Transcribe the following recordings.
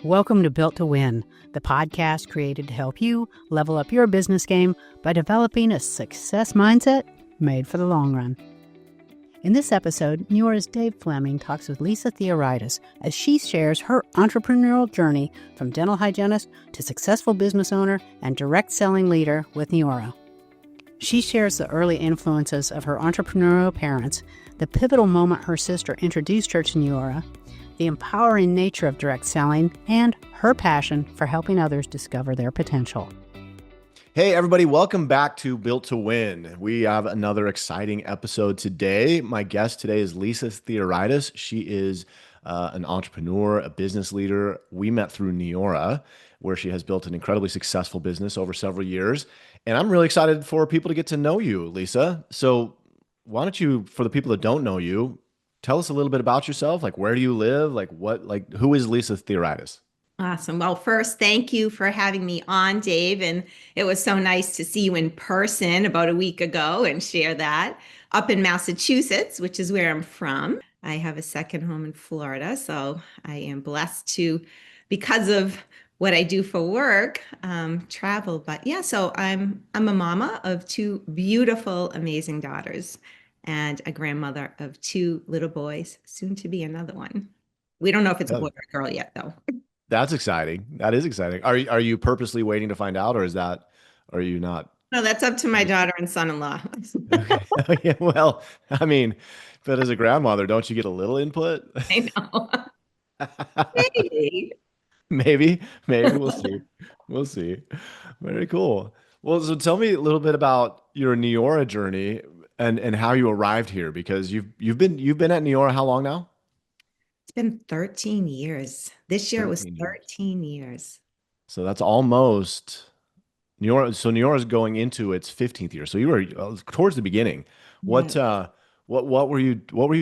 Welcome to Built to Win, the podcast created to help you level up your business game by developing a success mindset made for the long run. In this episode, Neora's Dave Fleming talks with Lisa Theoharides as she shares her entrepreneurial journey from dental hygienist to successful business owner and direct selling leader with Neora. She shares the early influences of her entrepreneurial parents, the pivotal moment her sister introduced her to Neora, the empowering nature of direct selling, and her passion for helping others discover their potential. Hey, everybody. Welcome back to Built to Win. We have another exciting episode today. My guest today is Lisa Theoharides. She is an entrepreneur, a business leader. We met through Neora, where she has built an incredibly successful business over several years. And I'm really excited for people to get to know you, Lisa. So why don't you, for the people that don't know you, tell us a little bit about yourself. Like, where do you live? Who is Lisa Theoharides? Awesome. Well, first, thank you for having me on, Dave. And it was so nice to see you in person about a week ago and share that up in Massachusetts, which is where I'm from. I have a second home in Florida, so I am blessed to, because of what I do for work, travel. But yeah, so I'm a mama of two beautiful, amazing daughters and a grandmother of two little boys, soon to be another one. We don't know if it's a boy or a girl yet, though. That's exciting. That is exciting. Are you purposely waiting to find out, or are you not? No, that's up to my daughter and son-in-law. Okay. Yeah, well, I mean, but as a grandmother, don't you get a little input? I know. Maybe. Maybe we'll see. We'll see. Very cool. Well, so tell me a little bit about your Neora journey and how you arrived here, because you've been at Neora how long now? It's been 13 years. This year it was 13 13 years. So that's almost Neora. So Neora is going into its 15th year. So you were towards the beginning. What Yeah. what were you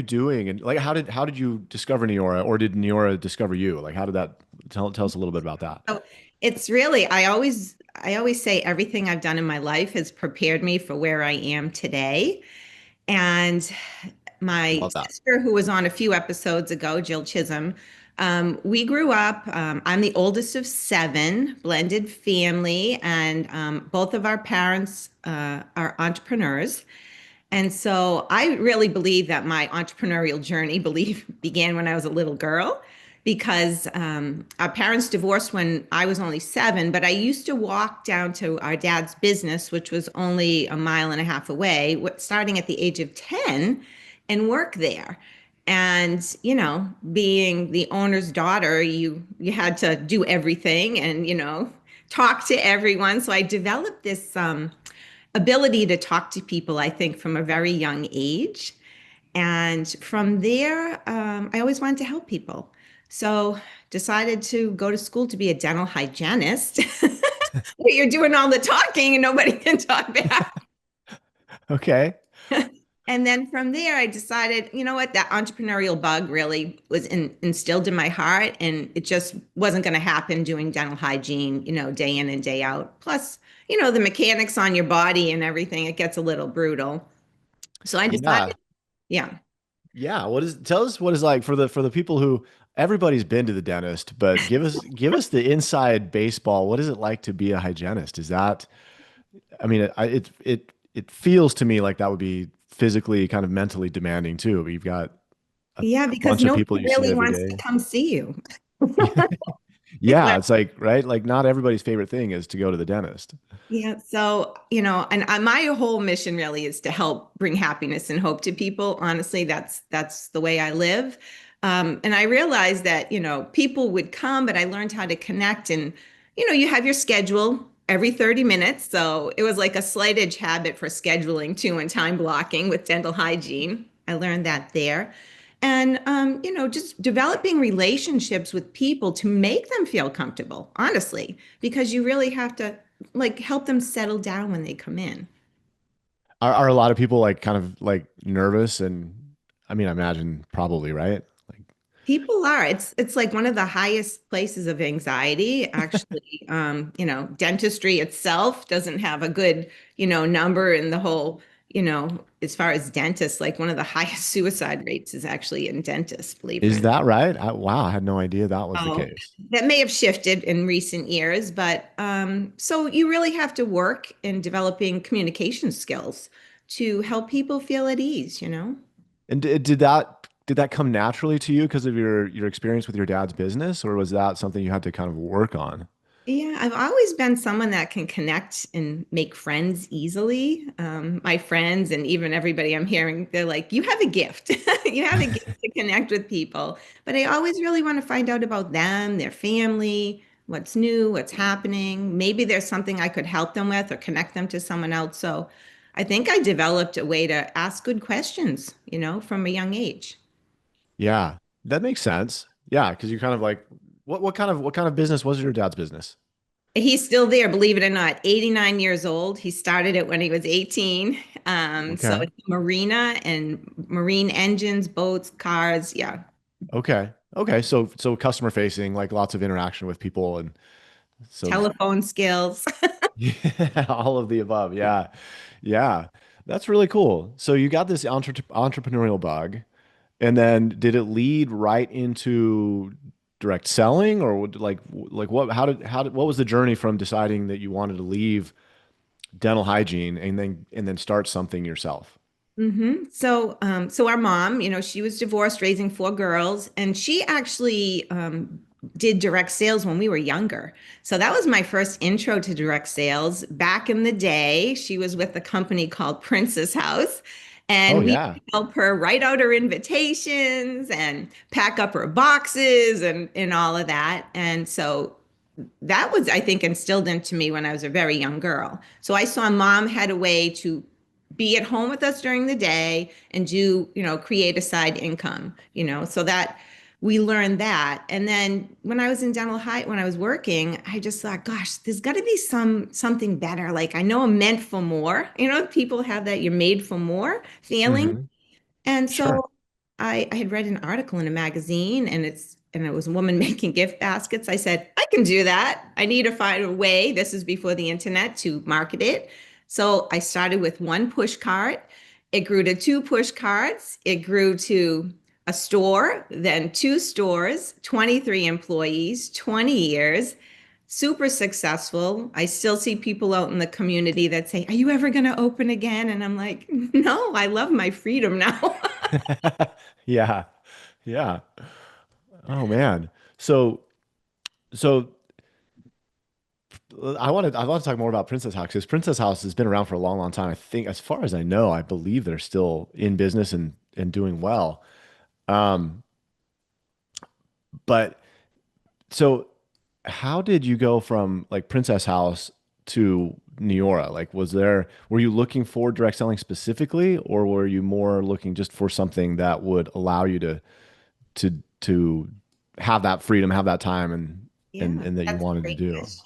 doing, and like how did you discover Neora, or did Neora discover you? Like how did that tell us a little bit about that? So it's really, I always say everything I've done in my life has prepared me for where I am today. And my Love that. sister, who was on a few episodes ago, Jill Chisholm, we grew up. I'm the oldest of seven, blended family, and both of our parents are entrepreneurs. And so I really believe that my entrepreneurial journey began when I was a little girl because our parents divorced when I was only seven, but I used to walk down to our dad's business, which was only a mile and a half away, starting at the age of 10 and work there. And, being the owner's daughter, you had to do everything and, talk to everyone. So I developed this ability to talk to people, I think, from a very young age. And from there, I always wanted to help people. So decided to go to school to be a dental hygienist. You're doing all the talking and nobody can talk back. Okay. And then from there, I decided, you know what, that entrepreneurial bug really was instilled in my heart, and it just wasn't going to happen doing dental hygiene, day in and day out. Plus, the mechanics on your body and everything, it gets a little brutal. So I Yeah. decided, yeah. Yeah. Tell us what is like for the people who everybody's been to the dentist, but give us the inside baseball. What is it like to be a hygienist? I mean, it feels to me like that would be physically kind of mentally demanding too. You've got a Yeah, because bunch of nobody people you see really every wants to day. come see you. Yeah, it's like, right? Like not everybody's favorite thing is to go to the dentist. Yeah. So, and my whole mission really is to help bring happiness and hope to people. Honestly, that's the way I live. And I realized that, people would come, but I learned how to connect and, you have your schedule every 30 minutes. So it was like a slight edge habit for scheduling too and time blocking with dental hygiene. I learned that there. And, just developing relationships with people to make them feel comfortable, honestly, because you really have to like help them settle down when they come in. Are a lot of people like kind of like nervous, and I mean, I imagine probably, right? Like, People are. It's like one of the highest places of anxiety. Actually, dentistry itself doesn't have a good, number in the whole, as far as dentists, like one of the highest suicide rates is actually in dentists, believe it or Is not. that right? Wow, I had no idea that was the Oh, case. that may have shifted in recent years, but so you really have to work in developing communication skills to help people feel at ease, you know? And did that come naturally to you because of your experience with your dad's business, or was that something you had to kind of work on? Yeah, I've always been someone that can connect and make friends easily. My friends and even everybody I'm hearing, they're like, you have a gift. You have a gift to connect with people. But I always really want to find out about them, their family, what's new, what's happening. Maybe there's something I could help them with or connect them to someone else. So I think I developed a way to ask good questions, from a young age. Yeah, that makes sense. Yeah, because you kind of like what kind of business was your dad's business? He's still there, believe it or not, 89 years old. He started it when he was 18. So Okay. it's marina and marine engines, boats, cars. Yeah. Okay. Okay. So customer facing, like lots of interaction with people and so Telephone skills. yeah, all of the above. Yeah. Yeah. That's really cool. So you got this entrepreneurial bug, and then did it lead right into direct selling, or like what was the journey from deciding that you wanted to leave dental hygiene and then start something yourself? So our mom, she was divorced, raising four girls, and she actually did direct sales when we were younger. So that was my first intro to direct sales. Back in the day, she was with a company called Princess House, Oh and we yeah. would help her write out her invitations and pack up her boxes and all of that. And so that was, I think, instilled into me when I was a very young girl. So I saw mom had a way to be at home with us during the day and do, create a side income, so that we learned that. And then when I was in when I was working, I just thought, gosh, there's got to be something better. Like I know I'm meant for more. People have that you're made for more feeling. Hmm. And Sure. so I had read an article in a magazine and it was a woman making gift baskets. I said, I can do that. I need to find a way. This is before the internet to market it. So I started with one push cart. It grew to two push carts. It grew to a store, then two stores, 23 employees, 20 years, super successful. I still see people out in the community that say, are you ever going to open again? And I'm like, no, I love my freedom now. Yeah. Yeah. Oh man. So I want to talk more about Princess House because Princess House has been around for a long, long time. I think, as far as I know, I believe they're still in business and doing well. Um, but so how did you go from like Princess House to Neora? Like, were you looking for direct selling specifically, or were you more looking just for something that would allow you to have that freedom, have that time, and and Yeah, and that you that's a wanted to great do? question.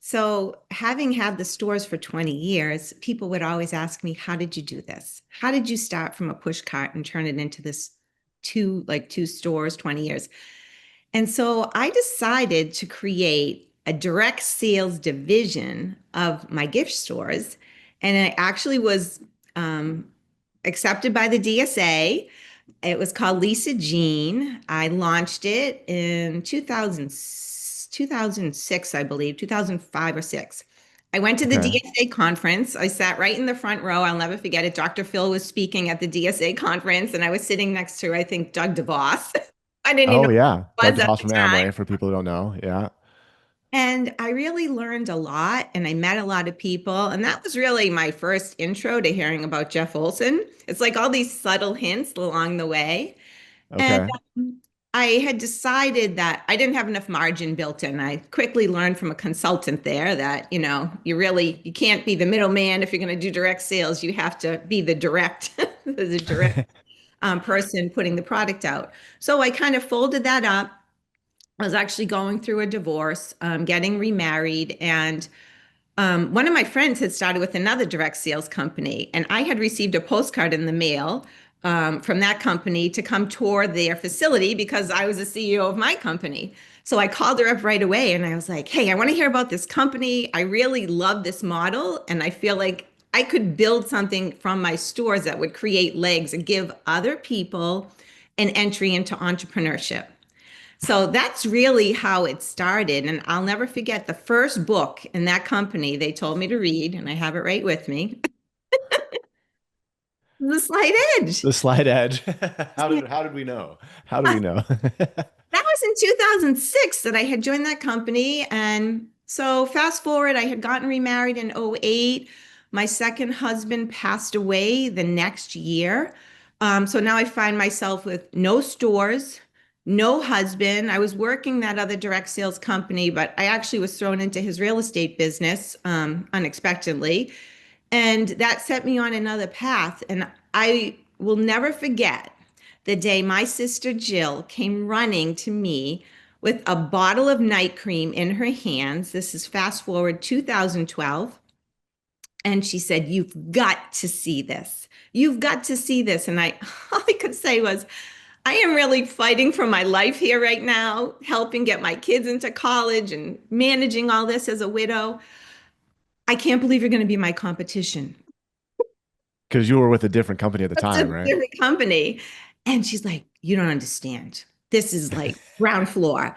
So, having had the stores for 20 years, people would always ask me, how did you do this? How did you start from a push cart and turn it into this two stores, 20 years? And so I decided to create a direct sales division of my gift stores. And it actually was um, accepted by the DSA. It was called Lisa Jean. I launched it in 2006, I believe, 2005 or six. I went to the Okay. DSA conference. I sat right in the front row. I'll never forget it. Dr. Phil was speaking at the DSA conference, and I was sitting next to, I think, Doug DeVos. I didn't even Oh know yeah, who he Doug was at DeVos the from time. Amway. For people who don't know, yeah. And I really learned a lot and I met a lot of people. And that was really my first intro to hearing about Jeff Olson. It's like all these subtle hints along the way. And Okay. I had decided that I didn't have enough margin built in. I quickly learned from a consultant there that, you can't be the middleman if you're going to do direct sales. You have to be the direct, the direct person putting the product out. So I kind of folded that up. I was actually going through a divorce, getting remarried, and one of my friends had started with another direct sales company, and I had received a postcard in the mail from that company to come tour their facility because I was the CEO of my company. So I called her up right away and I was like, hey, I want to hear about this company. I really love this model, and I feel like I could build something from my stores that would create legs and give other people an entry into entrepreneurship. So that's really how it started. And I'll never forget the first book in that company they told me to read, and I have it right with me. The Slight Edge. The slight edge. How did we know? How do we know? That was in 2006 that I had joined that company. And so fast forward, I had gotten remarried in '08. My second husband passed away the next year. So now I find myself with no stores, no husband. I was working that other direct sales company, but I actually was thrown into his real estate business unexpectedly. And that set me on another path. And I will never forget the day my sister Jill came running to me with a bottle of night cream in her hands. This is fast forward 2012. And she said, "You've got to see this. You've got to see this." And all I could say was, I am really fighting for my life here right now, helping get my kids into college and managing all this as a widow. I can't believe you're going to be my competition. Because you were with a different company at the It's time, a right? different company. And she's like, "You don't understand. This is like ground floor."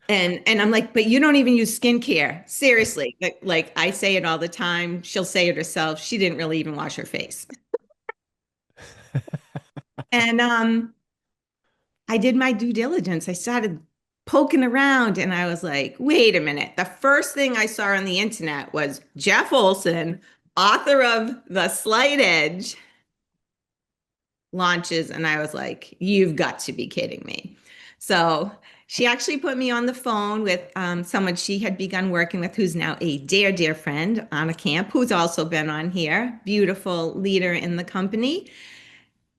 And I'm like, "But you don't even use skincare. Seriously." Like I say it all the time. She'll say it herself. She didn't really even wash her face. And I did my due diligence. I started poking around and I was like, wait a minute. The first thing I saw on the internet was Jeff Olson, author of The Slight Edge, launches. And I was like, you've got to be kidding me. So she actually put me on the phone with someone she had begun working with, who's now a dear, dear friend, Anna Camp, who's also been on here, beautiful leader in the company.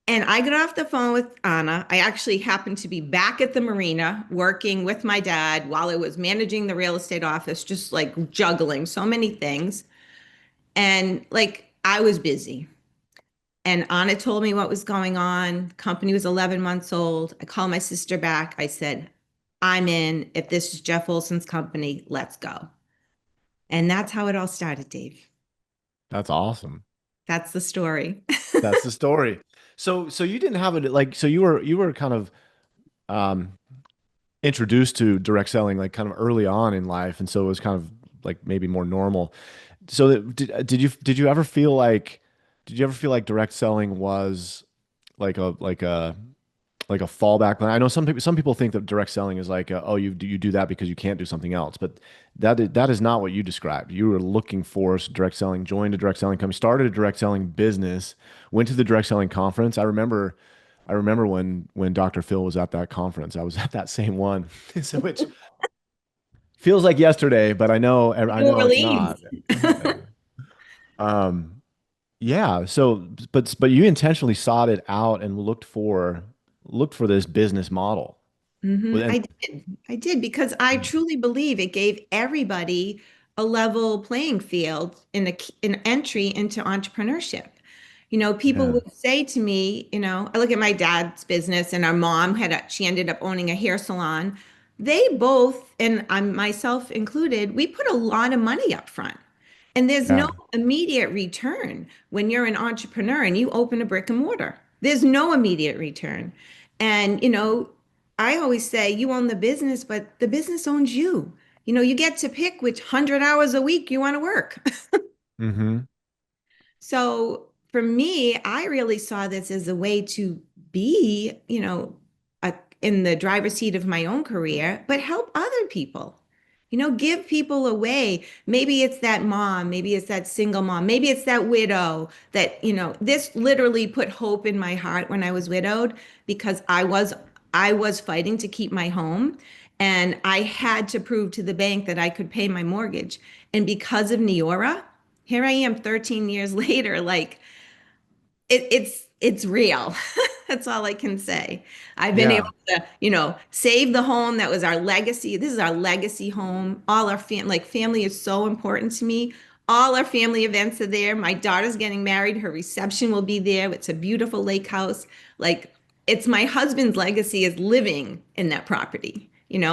And I got off the phone with Anna. I actually happened to be back at the marina working with my dad while I was managing the real estate office, just like juggling so many things. And like I was busy. And Anna told me what was going on. Company was 11 months old. I called my sister back. I said, "I'm in. If this is Jeff Olson's company, let's go." And that's how it all started, Dave. That's awesome. That's the story. That's the story. So you didn't have it like so you were kind of um introduced to direct selling like kind of early on in life, and so it was kind of like maybe more normal. So did you ever feel like direct selling was like a fallback plan? I know some people think that direct selling is like oh you do that because you can't do something else, but that is not what you described. You were looking for direct selling, joined a direct selling company, started a direct selling business, went to the direct selling conference. I remember when Dr. Phil was at that conference. I was at that same one, so which feels like yesterday, but I New know it's Orleans. not. Um, yeah. So, but you intentionally sought it out and looked for this business model. Well, and I did. I did because I truly believe it gave everybody a level playing field in entry into entrepreneurship. People yeah, would say to me, I look at my dad's business and our mom she ended up owning a hair salon. They both, and I'm myself included, we put a lot of money up front. And there's no yeah. immediate return when you're an entrepreneur and you open a brick and mortar. There's no immediate return. And, I always say you own the business, but the business owns you. You get to pick which 100 hours a week you want to work. Mm-hmm. So for me, I really saw this as a way to be, in the driver's seat of my own career, but help other people. Give people away. Maybe it's that mom, maybe it's that single mom, maybe it's that widow that, this literally put hope in my heart when I was widowed because I was fighting to keep my home and I had to prove to the bank that I could pay my mortgage. And because of Neora, here I am 13 years later, like it's real. That's all I can say. I've been able Yeah. to, save the home that was our legacy. This is our legacy home. All our family is so important to me. All our family events are there. My daughter's getting married. Her reception will be there. It's a beautiful lake house. Like it's my husband's legacy is living in that property,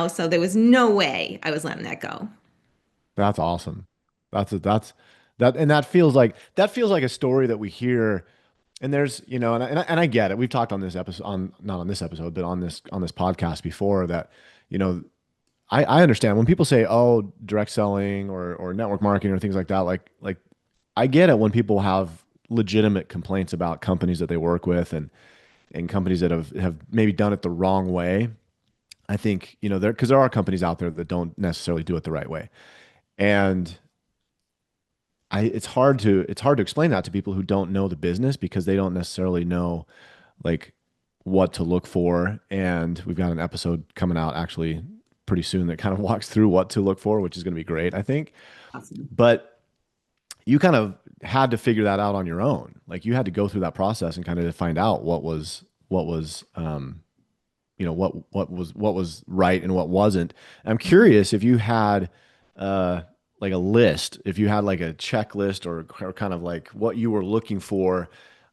So there was no way I was letting that go. That's awesome. That's that feels like a story that we hear. And there's, and I get it. We've talked on this episode, on not on this episode, but on this podcast before that, you know, I understand when people say, oh, direct selling or network marketing or things like that. Like I get it when people have legitimate complaints about companies that they work with and companies that have maybe done it the wrong way. I think, because there are companies out there that don't necessarily do it the right way. And it's hard to explain that to people who don't know the business because they don't necessarily know like what to look for. And we've got an episode coming out actually pretty soon that kind of walks through what to look for, which is going to be great, I think. Awesome. But you kind of had to figure that out on your own. Like you had to go through that process and kind of find out what was right and what wasn't. I'm curious if you had uh like a list, if you had like a checklist or kind of like what you were looking for.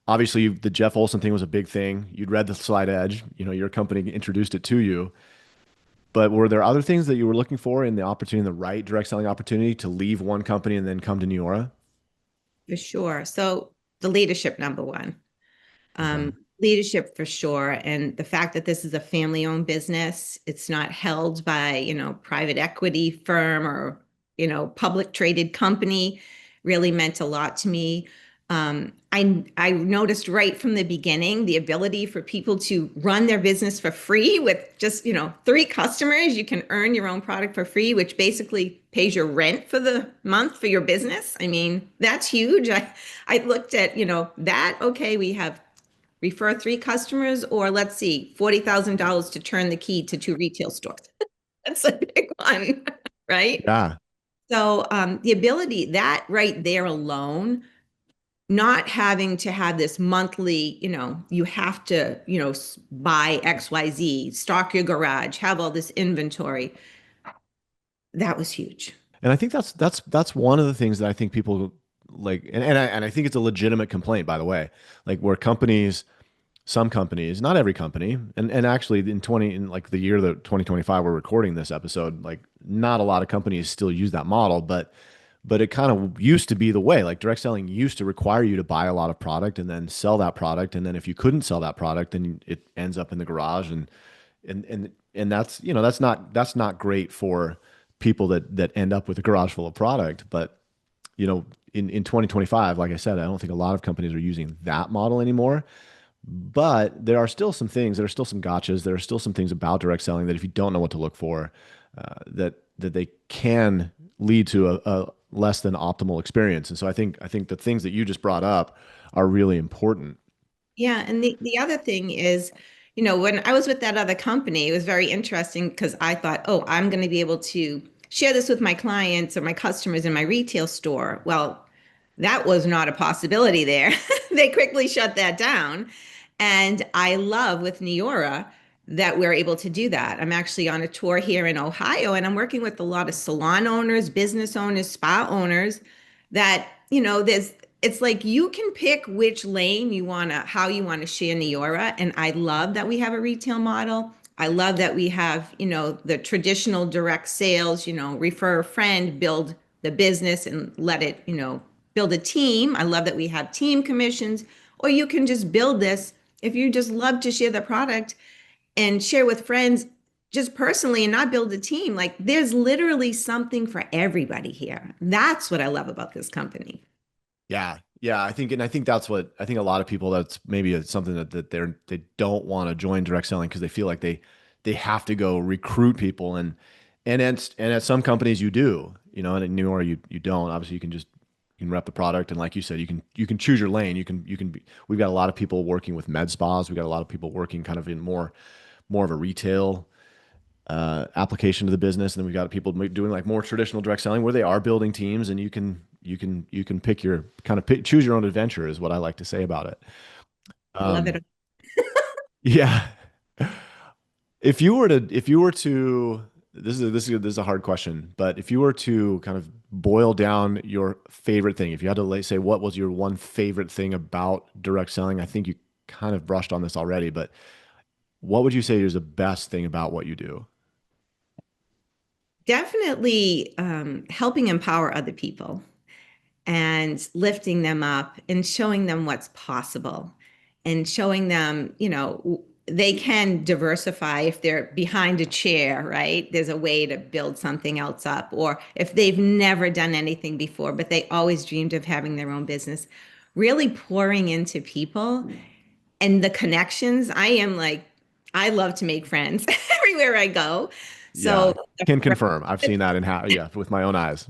Obviously, the Jeff Olson thing was a big thing. You'd read the Slide Edge, your company introduced it to you. But were there other things that you were looking for in the opportunity, the right direct selling opportunity to leave one company and then come to Neora? For sure. So the leadership, number one. Okay. Leadership for sure. And the fact that this is a family-owned business, it's not held by, private equity firm or, public traded company really meant a lot to me. I noticed right from the beginning the ability for people to run their business for free with just, three customers. You can earn your own product for free, which basically pays your rent for the month for your business. I mean, that's huge. I looked at, that, okay, we have refer three customers, or let's see, $40,000 to turn the key to two retail stores. That's a big one, right? Yeah. So the ability that right there alone, not having to have this monthly, you have to, buy XYZ, stock your garage, have all this inventory. That was huge. And I think that's one of the things that I think people like, and I think it's a legitimate complaint, by the way, like where some companies, not every company, and actually in like the year that 2025 we're recording this episode, like not a lot of companies still use that model, but it kind of used to be the way. Like direct selling used to require you to buy a lot of product and then sell that product, and then if you couldn't sell that product, then it ends up in the garage, and that's that's not great for people that end up with a garage full of product. But in 2025, like I said, I don't think a lot of companies are using that model anymore. But there are still some things, there are still some gotchas, there are still some things about direct selling that if you don't know what to look for, that they can lead to a less than optimal experience. And so I think the things that you just brought up are really important. Yeah, and the other thing is, when I was with that other company, it was very interesting because I thought, oh, I'm going to be able to share this with my clients or my customers in my retail store. Well, that was not a possibility there. They quickly shut that down. And I love with Neora that we're able to do that. I'm actually on a tour here in Ohio, and I'm working with a lot of salon owners, business owners, spa owners that, it's like you can pick which lane how you want to share Neora. And I love that we have a retail model. I love that we have, the traditional direct sales, refer a friend, build the business and let it, build a team. I love that we have team commissions, or you can just build this if you just love to share the product and share with friends just personally and not build a team. Like there's literally something for everybody here. That's what I love about this company. Yeah. Yeah. I think that's what I think a lot of people, that's maybe it's something they don't want to join direct selling because they feel like they have to go recruit people and at some companies you do, and at Neora you don't. Obviously you can rep the product, and like you said, you can choose your lane. We've got a lot of people working with med spas. We've got a lot of people working kind of in more of a retail application to the business, and then we've got people doing like more traditional direct selling where they are building teams, and you can pick your choose your own adventure is what I like to say about it. I love Um, it. yeah. If you were to this is a hard question, but if you were to kind of boil down your favorite thing, if you had to say what was your one favorite thing about direct selling, I think you kind of brushed on this already, but what would you say is the best thing about what you do? Definitely helping empower other people. and lifting them up and showing them what's possible and showing them, they can diversify if they're behind a chair, right? There's a way to build something else up. Or if they've never done anything before, but they always dreamed of having their own business, really pouring into people and the connections. I love to make friends everywhere I go. Yeah. So Can confirm. I've seen that in how, yeah, with my own eyes.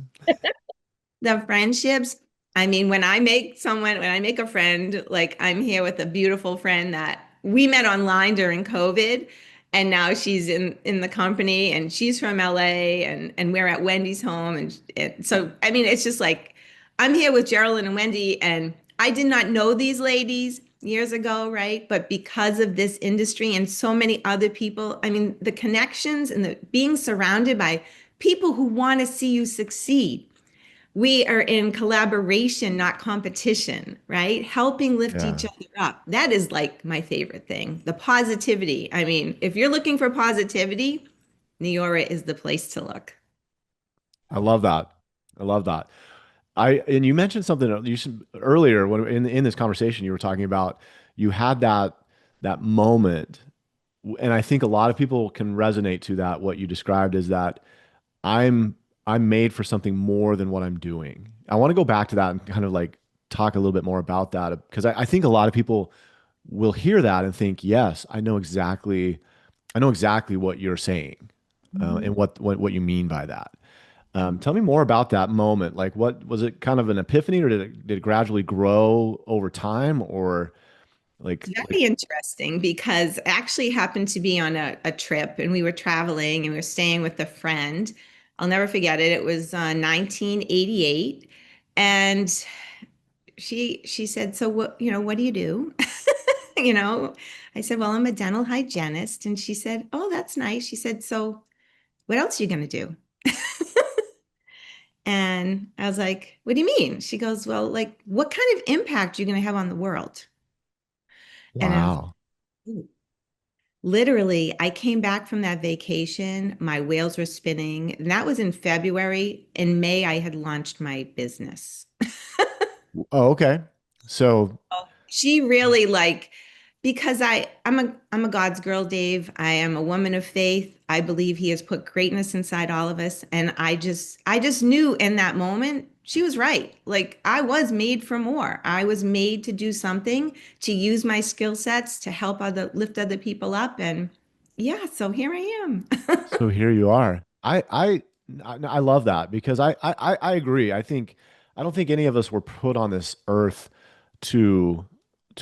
the friendships, I mean, when I make a friend, like I'm here with a beautiful friend that we met online during COVID, and now she's in the company, and she's from LA, and we're at Wendy's home, and so I mean, it's just like I'm here with Geraldine and Wendy, and I did not know these ladies years ago, right? But because of this industry and so many other people, I mean, the connections and the being surrounded by people who want to see you succeed. We are in collaboration, not competition, right? Helping lift each Yeah. other up. That is like my favorite thing. The positivity. I mean, if you're looking for positivity, Neora is the place to look. I love that. I love that. And you mentioned something earlier when in this conversation you were talking about you had that moment, and I think a lot of people can resonate to that. What you described is that I'm I'm made for something more than what I'm doing. I want to go back to that and kind of like talk a little bit more about that because I think a lot of people will hear that and think, yes, I know exactly what you're saying, Mhm. and what you mean by that. Tell me more about that moment. Like, what was it? Kind of an epiphany, or did it gradually grow over time, or like? Very interesting because I actually happened to be on a trip and we were traveling and we were staying with a friend. I'll never forget it. It was 1988. And she said, "So what do you do?" You know, I said, "Well, I'm a dental hygienist." And she said, "Oh, that's nice." She said, "So what else are you going to do?" And I was like, "What do you mean?" She goes, "Well, like, what kind of impact are you going to have on the world?" And I was Wow. like, "Ooh." Literally, I came back from that vacation. My wheels were spinning. And that was in February. In May, I had launched my business. Oh, okay. So, She really like because I'm a God's girl, Dave. I am a woman of faith. I believe he has put greatness inside all of us. And I just knew in that moment she was right. Like I was made for more. I was made to do something, to use my skill sets to help other lift other people up. And yeah, so here I am. so here you are. I love that because I agree. I don't think any of us were put on this earth to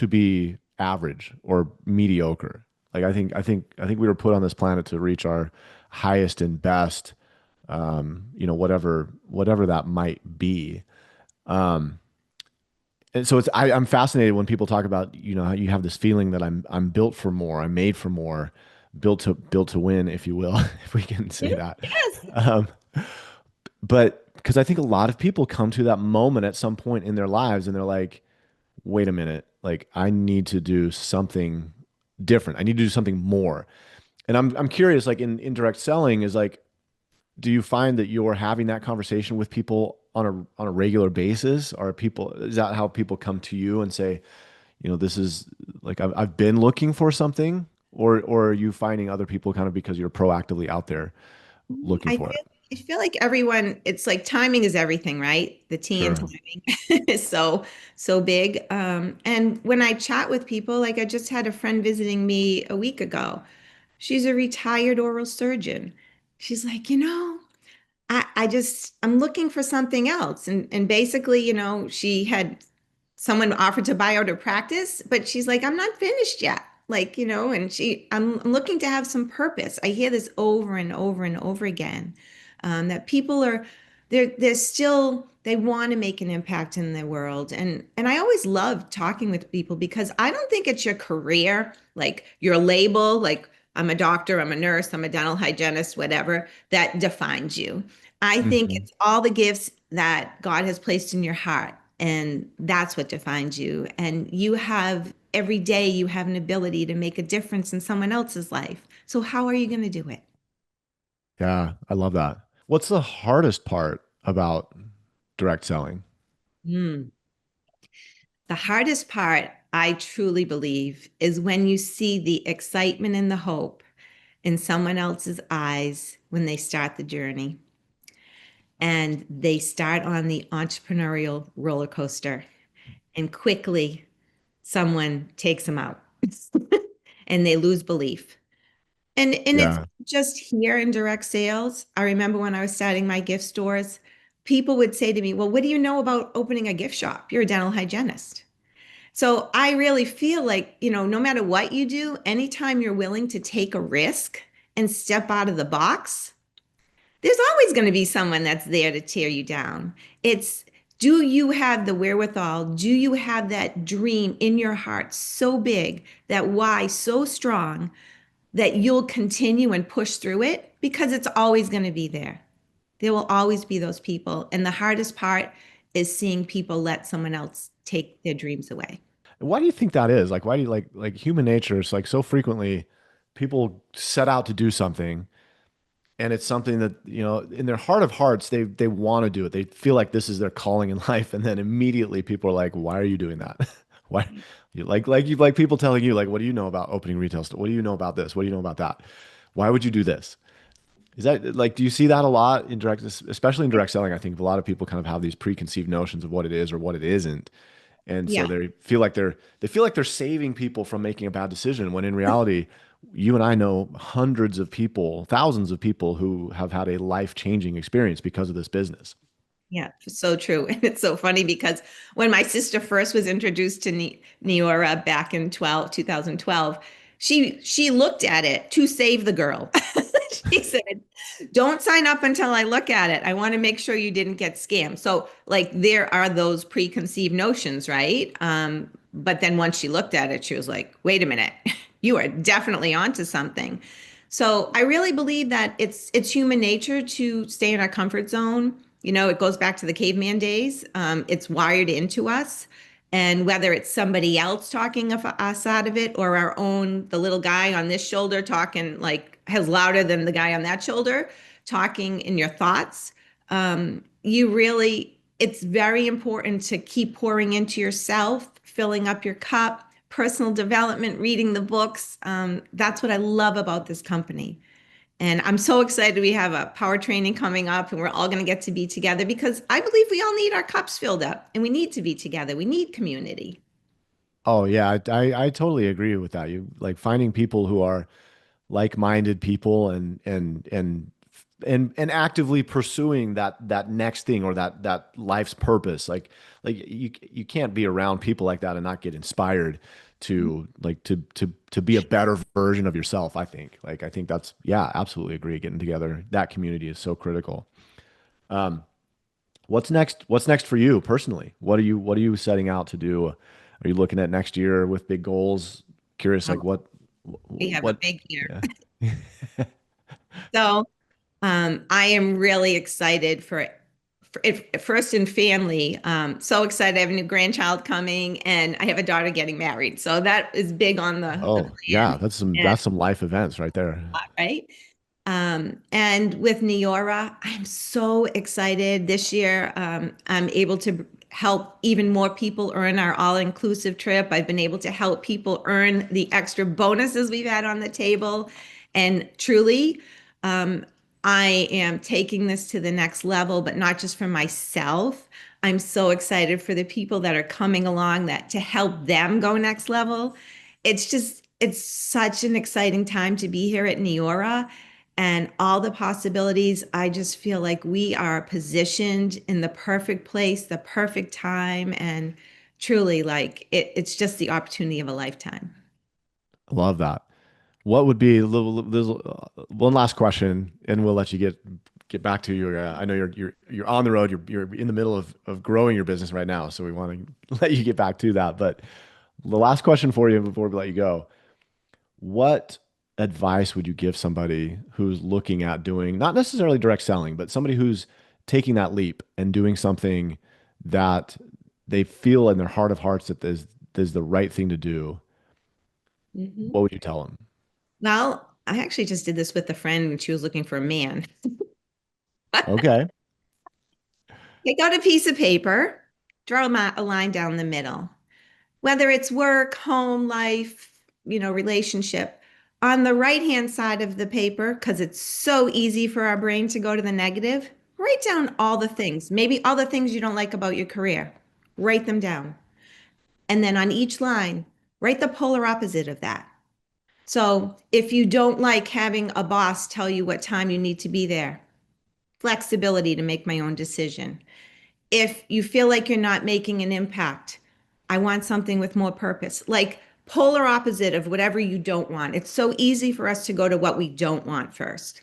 be average or mediocre. Like I think we were put on this planet to reach our highest and best, whatever that might be. Um, and so I'm fascinated when people talk about, how you have this feeling that I'm built for more, I'm made for more, built to win, if you will, if we can say that. Yes. Um, but because I think a lot of people come to that moment at some point in their lives and they're like, wait a minute, like I need to do something different. I need to do something more. And I'm curious, like in indirect selling is like, do you find that you're having that conversation with people on a regular basis? Is that how people come to you and say, this is like I've been looking for something, or are you finding other people kind of because you're proactively out there looking I for it? feel I feel like everyone, it's like timing is everything, right? The T in Sure. timing is so big. And when I chat with people, like I just had a friend visiting me a week ago. She's a retired oral surgeon. She's like, I'm looking for something else. And basically, she had someone offered to buy out her practice, but she's like, I'm not finished yet. Like, and I'm looking to have some purpose. I hear this over and over and over again, that people they're still, they want to make an impact in the world. And I always love talking with people because I don't think it's your career, like your label, like I'm a doctor, I'm a nurse, I'm a dental hygienist, whatever, that defines you. I think Hmm. it's all the gifts that God has placed in your heart, and that's what defines you. And every day, you have an ability to make a difference in someone else's life. So, how are you going to do it? Yeah, I love that. What's the hardest part about direct selling? Mm. The hardest part, I truly believe, is when you see the excitement and the hope in someone else's eyes when they start the journey and they start on the entrepreneurial roller coaster and quickly someone takes them out and they lose belief. And it's Yeah. just here in direct sales. I remember when I was starting my gift stores, people would say to me, "Well, what do you know about opening a gift shop? You're a dental hygienist." So I really feel like, no matter what you do, anytime you're willing to take a risk and step out of the box, there's always going to be someone that's there to tear you down. It's, do you have the wherewithal? Do you have that dream in your heart so big, that why so strong that you'll continue and push through it? Because it's always going to be there. There will always be those people. And the hardest part is seeing people let someone else take their dreams away. Why do you think that is? Like, why do you like human nature is like so frequently people set out to do something and it's something that, in their heart of hearts, they want to do it. They feel like this is their calling in life. And then immediately people are like, why are you doing that? Why you like people telling you, like, what do you know about opening retail store? What do you know about this? What do you know about that? Why would you do this? Is that like, do you see that a lot in direct, especially in direct selling? I think a lot of people kind of have these preconceived notions of what it is or what it isn't. And so Yeah. they feel like they're saving people from making a bad decision when in reality, you and I know hundreds of people, thousands of people who have had a life-changing experience because of this business. Yeah, so true. And it's so funny because when my sister first was introduced to Neora back in 2012, she looked at it to save the girl. She said, "Don't sign up until I look at it. I want to make sure you didn't get scammed." So, like, there are those preconceived notions, right? But then once she looked at it, she was like, "Wait a minute, you are definitely onto something." So, I really believe that it's human nature to stay in our comfort zone. It goes back to the caveman days. It's wired into us. And whether it's somebody else talking us out of it or our own, the little guy on this shoulder talking like has louder than the guy on that shoulder, talking in your thoughts, it's very important to keep pouring into yourself, filling up your cup, personal development, reading the books. That's what I love about this company. And I'm so excited we have a power training coming up and we're all going to get to be together because I believe we all need our cups filled up and we need to be together. We need community. Oh yeah, I totally agree with that. You like finding people who are like-minded people and actively pursuing that next thing or that life's purpose. Like you can't be around people like that and not get inspired to like to be a better version of yourself, I think. Like I think that's yeah, absolutely agree. Getting together, that community is so critical. Um, what's next? What's next for you personally? What are you setting out to do? Are you looking at next year with big goals? Curious, like Oh, we have a what big year. yeah. So I am really excited for it, first in family. So excited. I have a new grandchild coming and I have a daughter getting married. So that is big on the Oh, yeah, plan. that's some life events right there. Right? And with Neora, I'm so excited this year. I'm able to help even more people earn our all-inclusive trip. I've been able to help people earn the extra bonuses we've had on the table. And truly, um, I am taking this to the next level, but not just for myself. I'm so excited for the people that are coming along that to help them go next level. It's such an exciting time to be here at Neora and all the possibilities. I just feel like we are positioned in the perfect place, the perfect time, and truly like it's just the opportunity of a lifetime. I love that. What would be a little, there's one last question, and we'll let you get back to your. I know you're on the road. You're in the middle of growing your business right now, so we want to let you get back to that. But the last question for you before we let you go: what advice would you give somebody who's looking at doing not necessarily direct selling, but somebody who's taking that leap and doing something that they feel in their heart of hearts that there's the right thing to do? Mhm. What would you tell them? Well, I actually just did this with a friend when she was looking for a man. Okay. Take out a piece of paper draw a line down the middle. Whether it's work, home, life, relationship, on the right-hand side of the paper, because it's so easy for our brain to go to the negative, write down all the things, maybe all the things you don't like about your career. Write them down. And then on each line, write the polar opposite of that. So if you don't like having a boss tell you what time you need to be there, flexibility to make my own decision. If you feel like you're not making an impact, I want something with more purpose. Like polar opposite of whatever you don't want. It's so easy for us to go to what we don't want first.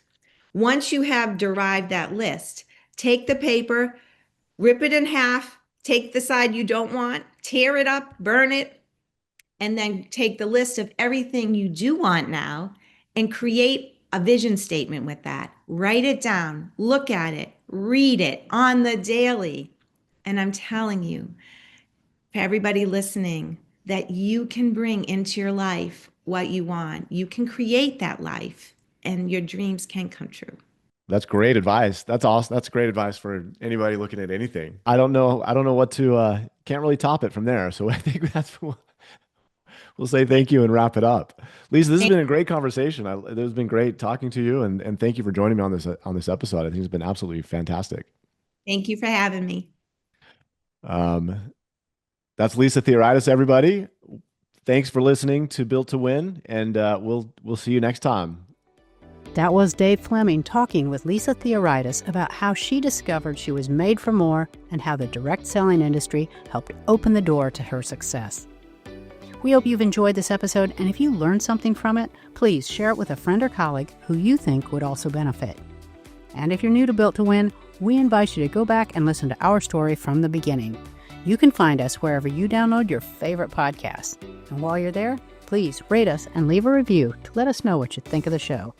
Once you have derived that list, take the paper, rip it in half, take the side you don't want, tear it up, burn it, and then take the list of everything you do want now and create a vision statement with that. Write it down, look at it, read it on the daily. And I'm telling you, for everybody listening, that you can bring into your life what you want. You can create that life and your dreams can come true. That's great advice. That's awesome. That's great advice for anybody looking at anything. I don't know what to, can't really top it from there. So I think we'll say thank you and wrap it up. Lisa, this has been a great conversation. It has been great talking to you, and thank you for joining me on this episode. I think it's been absolutely fantastic. Thank you for having me. That's Lisa Theoharides, everybody. Thanks for listening to Built to Win, and we'll see you next time. That was Dave Fleming talking with Lisa Theoharides about how she discovered she was made for more and how the direct selling industry helped open the door to her success. We hope you've enjoyed this episode, and if you learned something from it, please share it with a friend or colleague who you think would also benefit. And if you're new to Built to Win, we invite you to go back and listen to our story from the beginning. You can find us wherever you download your favorite podcasts. And while you're there, please rate us and leave a review to let us know what you think of the show.